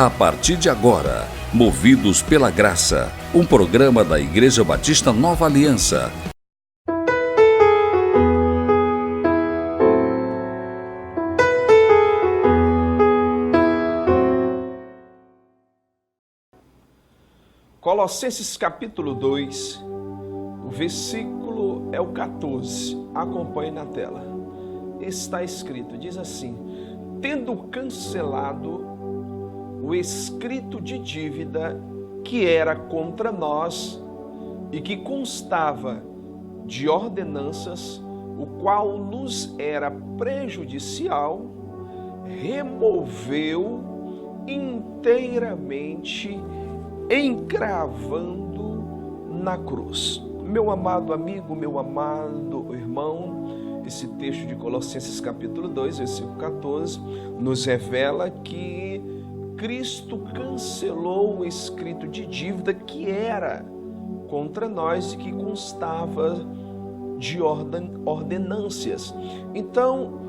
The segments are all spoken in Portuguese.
A partir de agora, Movidos pela Graça, um programa da Igreja Batista Nova Aliança. Colossenses capítulo 2, o versículo é o 14, acompanhe na tela. Está escrito, diz assim: tendo cancelado o escrito de dívida que era contra nós e que constava de ordenanças, o qual nos era prejudicial, removeu inteiramente, encravando na cruz. Meu amado amigo, meu amado irmão, esse texto de Colossenses capítulo 2, versículo 14, nos revela que Cristo cancelou o escrito de dívida que era contra nós e que constava de ordenâncias. Então,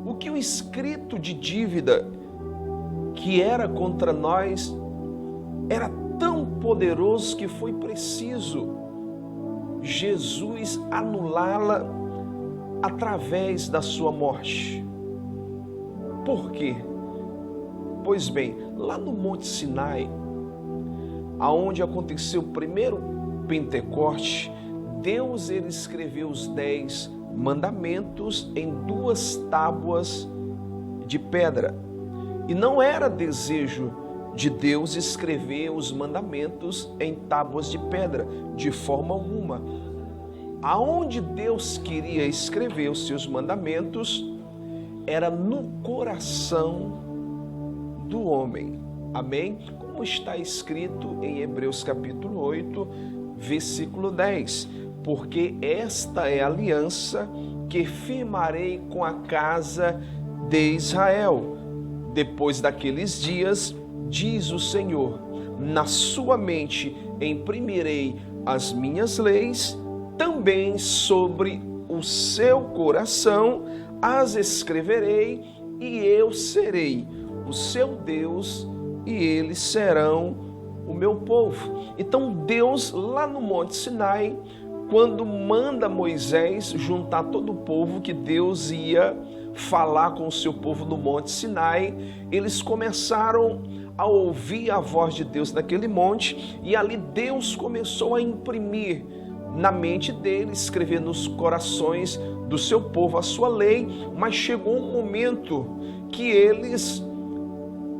o que o escrito de dívida que era contra nós era tão poderoso que foi preciso Jesus anulá-la através da sua morte. Por quê? Pois bem, lá no Monte Sinai, aonde aconteceu o primeiro Pentecoste, Deus ele escreveu os 10 mandamentos em 2 tábuas de pedra. E não era desejo de Deus escrever os mandamentos em tábuas de pedra, de forma alguma. Aonde Deus queria escrever os seus mandamentos era no coração do homem. Amém? Como está escrito em Hebreus capítulo 8, versículo 10. Porque esta é a aliança que firmarei com a casa de Israel. Depois daqueles dias, diz o Senhor, na sua mente imprimirei as minhas leis, também sobre o seu coração as escreverei, e eu serei o seu Deus, e eles serão o meu povo. Então Deus, lá no Monte Sinai, quando manda Moisés juntar todo o povo que Deus ia falar com o seu povo no Monte Sinai, eles começaram a ouvir a voz de Deus naquele monte, e ali Deus começou a imprimir na mente deles, escrever nos corações do seu povo a sua lei, mas chegou um momento que eles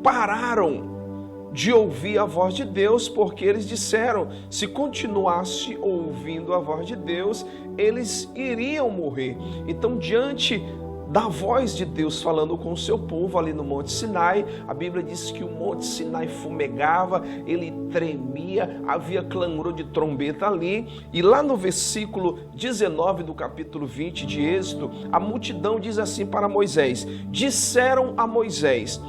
pararam de ouvir a voz de Deus, porque eles disseram, se continuasse ouvindo a voz de Deus, eles iriam morrer. Então, diante da voz de Deus falando com o seu povo ali no Monte Sinai, a Bíblia diz que o Monte Sinai fumegava, ele tremia, havia clamor de trombeta ali, e lá no versículo 19 do capítulo 20 de Êxodo, a multidão diz assim para Moisés, disseram a Moisés,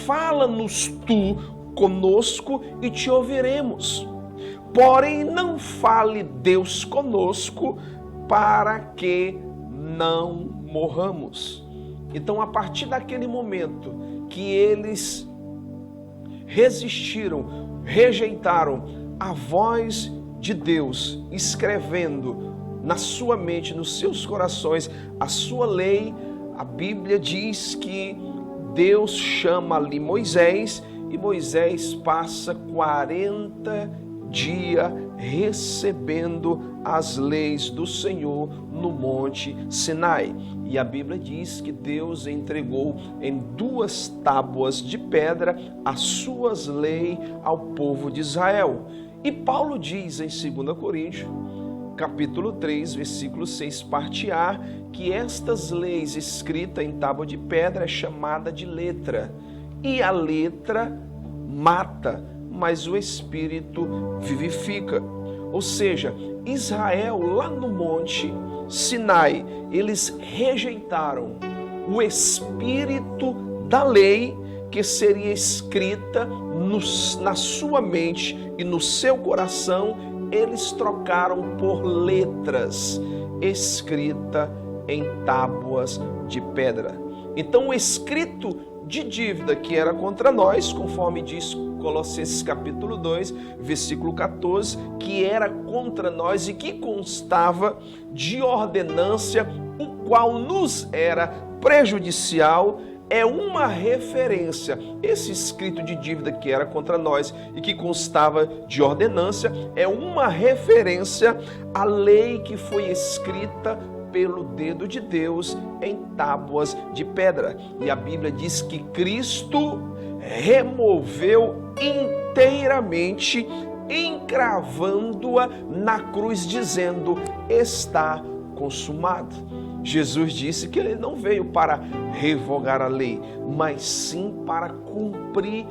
fala-nos tu conosco e te ouviremos, porém não fale Deus conosco para que não morramos. Então, a partir daquele momento que eles resistiram, rejeitaram a voz de Deus, escrevendo na sua mente, nos seus corações, a sua lei, a Bíblia diz que Deus chama ali Moisés, e Moisés passa 40 dias recebendo as leis do Senhor no Monte Sinai. E a Bíblia diz que Deus entregou em 2 tábuas de pedra as suas leis ao povo de Israel. E Paulo diz em 2 Coríntios, capítulo 3, versículo 6, parte A, que estas leis escritas em tábua de pedra é chamada de letra. E a letra mata, mas o Espírito vivifica. Ou seja, Israel lá no Monte Sinai, eles rejeitaram o Espírito da lei que seria escrita na sua mente e no seu coração, eles trocaram por letras escritas em tábuas de pedra. Então o escrito de dívida que era contra nós, conforme diz Colossenses capítulo 2, versículo 14, que era contra nós e que constava de ordenância, o qual nos era prejudicial, é uma referência. Esse escrito de dívida que era contra nós e que constava de ordenância é uma referência à lei que foi escrita pelo dedo de Deus em tábuas de pedra. E a Bíblia diz que Cristo removeu inteiramente, encravando-a na cruz, dizendo: está consumado. Jesus disse que ele não veio para revogar a lei, mas sim para cumprir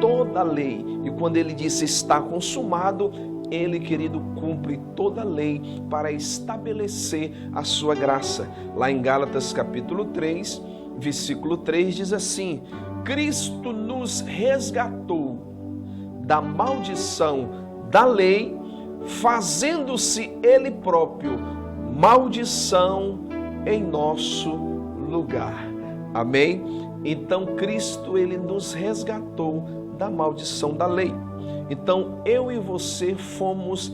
toda a lei. E quando ele disse está consumado, ele, querido, cumpre toda a lei para estabelecer a sua graça. Lá em Gálatas capítulo 3, versículo 3 diz assim: Cristo nos resgatou da maldição da lei, fazendo-se ele próprio maldição em nosso lugar. Amém? Então Cristo, ele nos resgatou da maldição da lei. Então eu e você fomos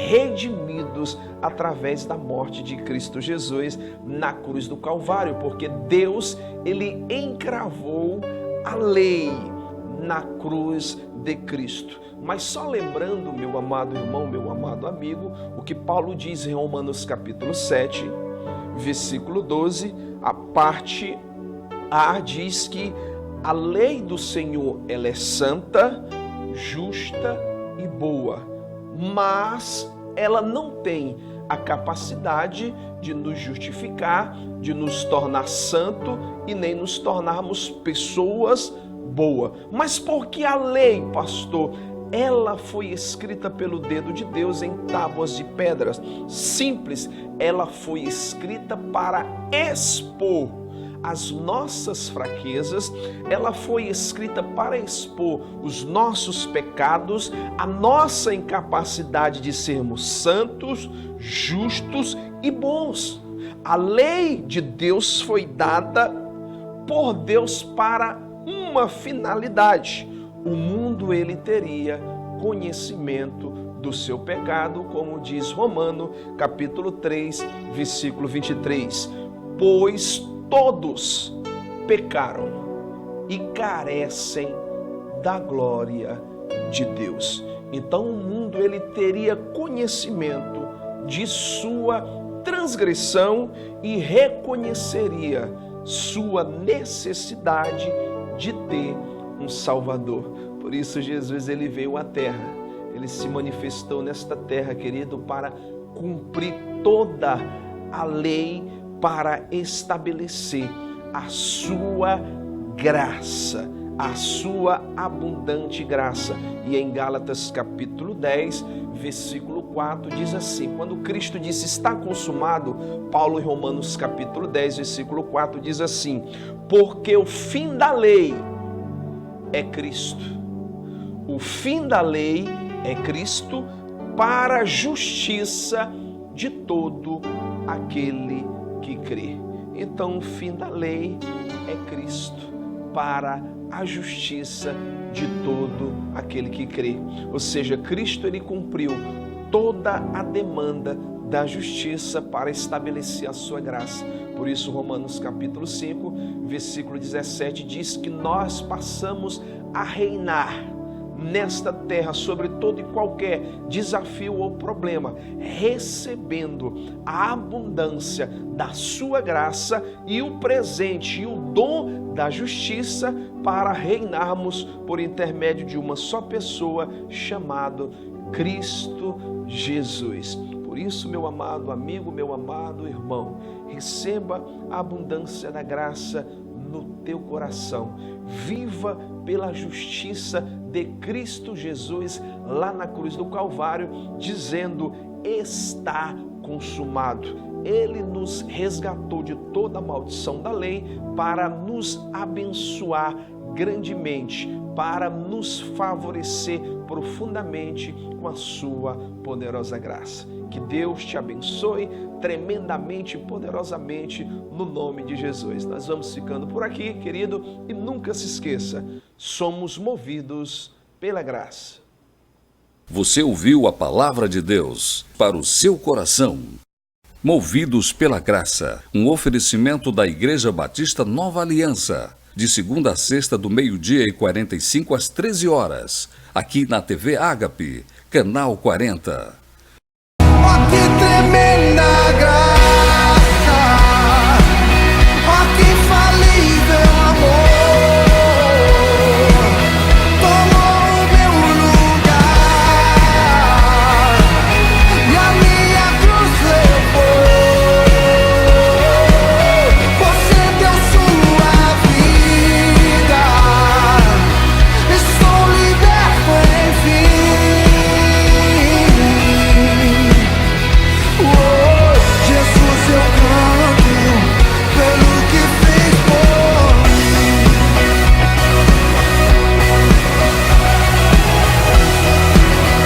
redimidos através da morte de Cristo Jesus na cruz do Calvário, porque Deus, ele encravou a lei na cruz de Cristo. Mas só lembrando, meu amado irmão, meu amado amigo, o que Paulo diz em Romanos capítulo 7, versículo 12, a parte A diz que a lei do Senhor, ela é santa, justa e boa, mas ela não tem a capacidade de nos justificar, de nos tornar santo e nem nos tornarmos pessoas boas. Mas porque a lei, pastor, ela foi escrita pelo dedo de Deus em tábuas de pedras? Simples, ela foi escrita para expor as nossas fraquezas, ela foi escrita para expor os nossos pecados, a nossa incapacidade de sermos santos, justos e bons. A lei de Deus foi dada por Deus para uma finalidade: o mundo ele teria conhecimento do seu pecado, como diz Romanos capítulo 3, versículo 23. Pois todos pecaram e carecem da glória de Deus. Então o mundo ele teria conhecimento de sua transgressão e reconheceria sua necessidade de ter um Salvador. Por isso Jesus ele veio à terra, ele se manifestou nesta terra, querido, para cumprir toda a lei, para estabelecer a sua graça, a sua abundante graça. E em Gálatas capítulo 10, versículo 4 diz assim: quando Cristo disse está consumado, Paulo em Romanos capítulo 10, versículo 4 diz assim: porque o fim da lei é Cristo. O fim da lei é Cristo para a justiça de todo aquele que crê. Então o fim da lei é Cristo para a justiça de todo aquele que crê. Ou seja, Cristo ele cumpriu toda a demanda da justiça para estabelecer a sua graça. Por isso Romanos capítulo 5, versículo 17 diz que nós passamos a reinar nesta terra sobre todo e qualquer desafio ou problema, recebendo a abundância da sua graça e o presente e o dom da justiça para reinarmos por intermédio de uma só pessoa, chamado Cristo Jesus. Por isso, meu amado amigo, meu amado irmão, receba a abundância da graça no teu coração. Viva pela justiça de Cristo Jesus lá na cruz do Calvário, dizendo está consumado. Ele nos resgatou de toda a maldição da lei para nos abençoar grandemente para nos favorecer profundamente com a sua poderosa graça. Que Deus te abençoe tremendamente, poderosamente, no nome de Jesus. Nós vamos ficando por aqui, querido, e nunca se esqueça, somos movidos pela graça. Você ouviu a palavra de Deus para o seu coração. Movidos pela graça, um oferecimento da Igreja Batista Nova Aliança, de segunda a sexta do 12h45 às 13h, aqui na TV Ágape, canal 40.